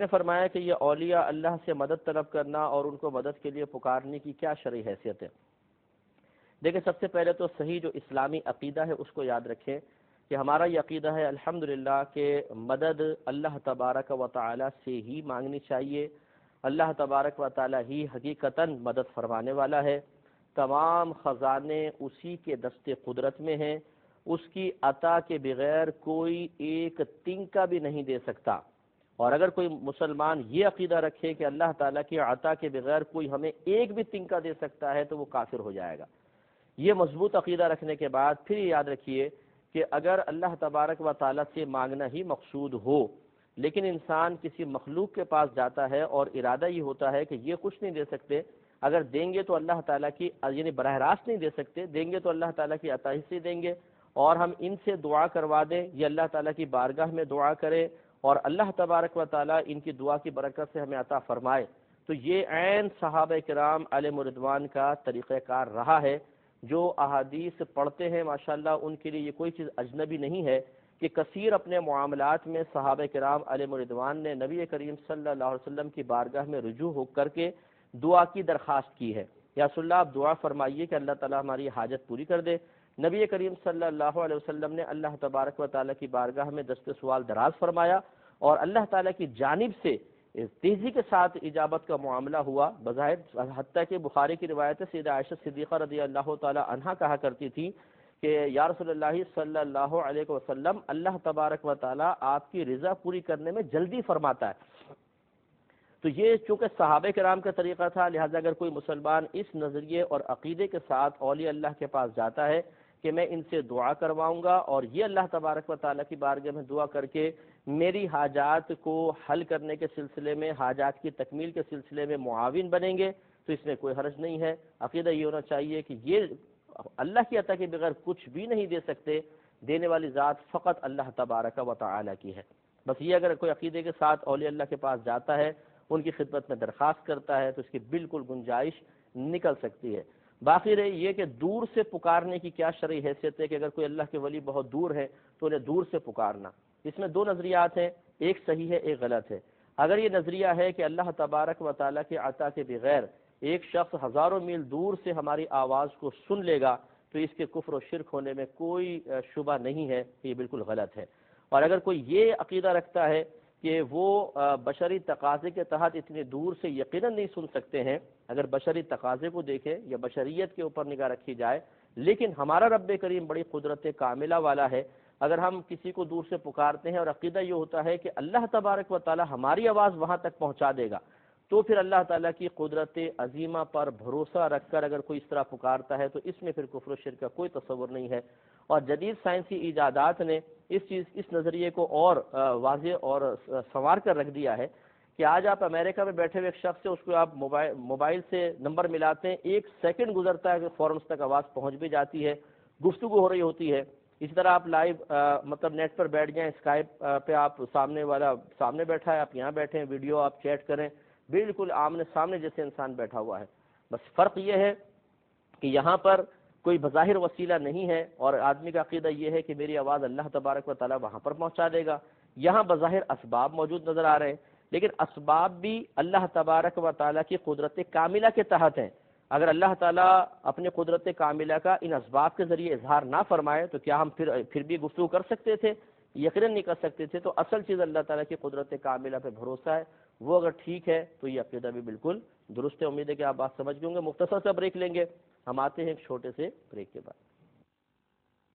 نے فرمایا کہ یہ اولیاء اللہ سے مدد طلب کرنا اور ان کو مدد کے لیے پکارنے کی کیا شرعی حیثیت ہے؟ دیکھیں، سب سے پہلے تو صحیح جو اسلامی عقیدہ ہے اس کو یاد رکھیں کہ ہمارا یہ عقیدہ ہے الحمدللہ کہ مدد اللہ تبارک و تعالی سے ہی مانگنی چاہیے۔ اللہ تبارک و تعالی ہی حقیقتاً مدد فرمانے والا ہے، تمام خزانے اسی کے دست قدرت میں ہیں، اس کی عطا کے بغیر کوئی ایک تنکا بھی نہیں دے سکتا۔ اور اگر کوئی مسلمان یہ عقیدہ رکھے کہ اللہ تعالیٰ کی عطا کے بغیر کوئی ہمیں ایک بھی تنکا دے سکتا ہے تو وہ کافر ہو جائے گا۔ یہ مضبوط عقیدہ رکھنے کے بعد پھر یہ یاد رکھیے کہ اگر اللہ تبارک و تعالیٰ سے مانگنا ہی مقصود ہو، لیکن انسان کسی مخلوق کے پاس جاتا ہے اور ارادہ یہ ہوتا ہے کہ یہ کچھ نہیں دے سکتے، اگر دیں گے تو اللہ تعالیٰ کی یعنی براہ راست نہیں دے سکتے، دیں گے تو اللہ تعالیٰ کی عطا ہی سے دیں گے، اور ہم ان سے دعا کروا دیں، یہ اللہ تعالیٰ کی بارگاہ میں دعا کرے اور اللہ تبارک و تعالیٰ ان کی دعا کی برکت سے ہمیں عطا فرمائے، تو یہ عین صحابہ کرام علیہم رضوان کا طریقہ کار رہا ہے۔ جو احادیث پڑھتے ہیں ماشاءاللہ ان کے لیے یہ کوئی چیز اجنبی نہیں ہے کہ کثیر اپنے معاملات میں صحابہ کرام علیہم رضوان نے نبی کریم صلی اللہ علیہ وسلم کی بارگاہ میں رجوع ہو کر کے دعا کی درخواست کی ہے، یا رسول اللہ آپ دعا فرمائیے کہ اللہ تعالیٰ ہماری حاجت پوری کر دے۔ نبی کریم صلی اللہ علیہ وسلم نے اللہ تبارک و تعالیٰ کی بارگاہ میں دست سوال دراز فرمایا اور اللہ تعالیٰ کی جانب سے تیزی کے ساتھ اجابت کا معاملہ ہوا۔ بظاہر حتیٰ کہ بخاری کی روایت سیدہ عائشہ صدیقہ رضی اللہ تعالی عنہا کہا کرتی تھی کہ یا رسول اللہ صلی اللہ علیہ وسلم، اللہ تبارک و تعالیٰ آپ کی رضا پوری کرنے میں جلدی فرماتا ہے۔ تو یہ چونکہ صحابہ کرام کا طریقہ تھا، لہذا اگر کوئی مسلمان اس نظریے اور عقیدے کے ساتھ اولیاء اللہ کے پاس جاتا ہے کہ میں ان سے دعا کرواؤں گا اور یہ اللہ تبارک و تعالیٰ کی بارگاہ میں دعا کر کے میری حاجات کو حل کرنے کے سلسلے میں، حاجات کی تکمیل کے سلسلے میں معاون بنیں گے، تو اس میں کوئی حرج نہیں ہے۔ عقیدہ یہ ہونا چاہیے کہ یہ اللہ کی عطا کے بغیر کچھ بھی نہیں دے سکتے، دینے والی ذات فقط اللہ تبارک و تعالیٰ کی ہے۔ بس یہ اگر کوئی عقیدے کے ساتھ اولیاء اللہ کے پاس جاتا ہے، ان کی خدمت میں درخواست کرتا ہے، تو اس کی بالکل گنجائش نکل سکتی ہے۔ باقی رہی یہ کہ دور سے پکارنے کی کیا شرعی حیثیت ہے کہ اگر کوئی اللہ کے ولی بہت دور ہے تو انہیں دور سے پکارنا، اس میں دو نظریات ہیں، ایک صحیح ہے ایک غلط ہے۔ اگر یہ نظریہ ہے کہ اللہ تبارک و تعالیٰ کے عطا کے بغیر ایک شخص ہزاروں میل دور سے ہماری آواز کو سن لے گا تو اس کے کفر و شرک ہونے میں کوئی شبہ نہیں ہے، یہ بالکل غلط ہے۔ اور اگر کوئی یہ عقیدہ رکھتا ہے کہ وہ بشری تقاضے کے تحت اتنی دور سے یقیناً نہیں سن سکتے ہیں، اگر بشری تقاضے کو دیکھیں یا بشریت کے اوپر نگاہ رکھی جائے، لیکن ہمارا رب کریم بڑی قدرت کاملہ والا ہے، اگر ہم کسی کو دور سے پکارتے ہیں اور عقیدہ یہ ہوتا ہے کہ اللہ تبارک و تعالی ہماری آواز وہاں تک پہنچا دے گا، تو پھر اللہ تعالیٰ کی قدرت عظیمہ پر بھروسہ رکھ کر اگر کوئی اس طرح پکارتا ہے تو اس میں پھر کفر و شرک کا کوئی تصور نہیں ہے۔ اور جدید سائنسی ایجادات نے اس نظریے کو اور واضح اور سنوار کر رکھ دیا ہے کہ آج آپ امریکہ میں بیٹھے ہوئے ایک شخص سے اس کو آپ موبائل سے نمبر ملاتے ہیں، ایک سیکنڈ گزرتا ہے کہ فوراً اس تک آواز پہنچ بھی جاتی ہے، گفتگو ہو رہی ہوتی ہے۔ اسی طرح آپ لائیو مطلب نیٹ پر بیٹھ جائیں، اسکائپ پہ آپ سامنے بیٹھا ہے، آپ یہاں بیٹھے ہیں، ویڈیو آپ چیٹ کریں، بالکل آمنے سامنے جیسے انسان بیٹھا ہوا ہے۔ بس فرق یہ ہے کہ یہاں پر کوئی بظاہر وسیلہ نہیں ہے اور آدمی کا عقیدہ یہ ہے کہ میری آواز اللہ تبارک و تعالیٰ وہاں پر پہنچا دے گا۔ یہاں بظاہر اسباب موجود نظر آ رہے ہیں، لیکن اسباب بھی اللہ تبارک و تعالیٰ کی قدرت کاملہ کے تحت ہیں۔ اگر اللہ تعالیٰ اپنی قدرت کاملہ کا ان اسباب کے ذریعے اظہار نہ فرمائے تو کیا ہم پھر بھی گفتگو کر سکتے تھے؟ یقیناً نہیں کر سکتے تھے۔ تو اصل چیز اللہ تعالیٰ کی قدرت کاملہ پہ بھروسہ ہے، وہ اگر ٹھیک ہے تو یہ عقیدہ بھی بالکل درست ہے۔ امید ہے کہ آپ بات سمجھ گئے ہوں گے۔ مختصر سا بریک لیں گے، ہم آتے ہیں ایک چھوٹے سے بریک کے بعد۔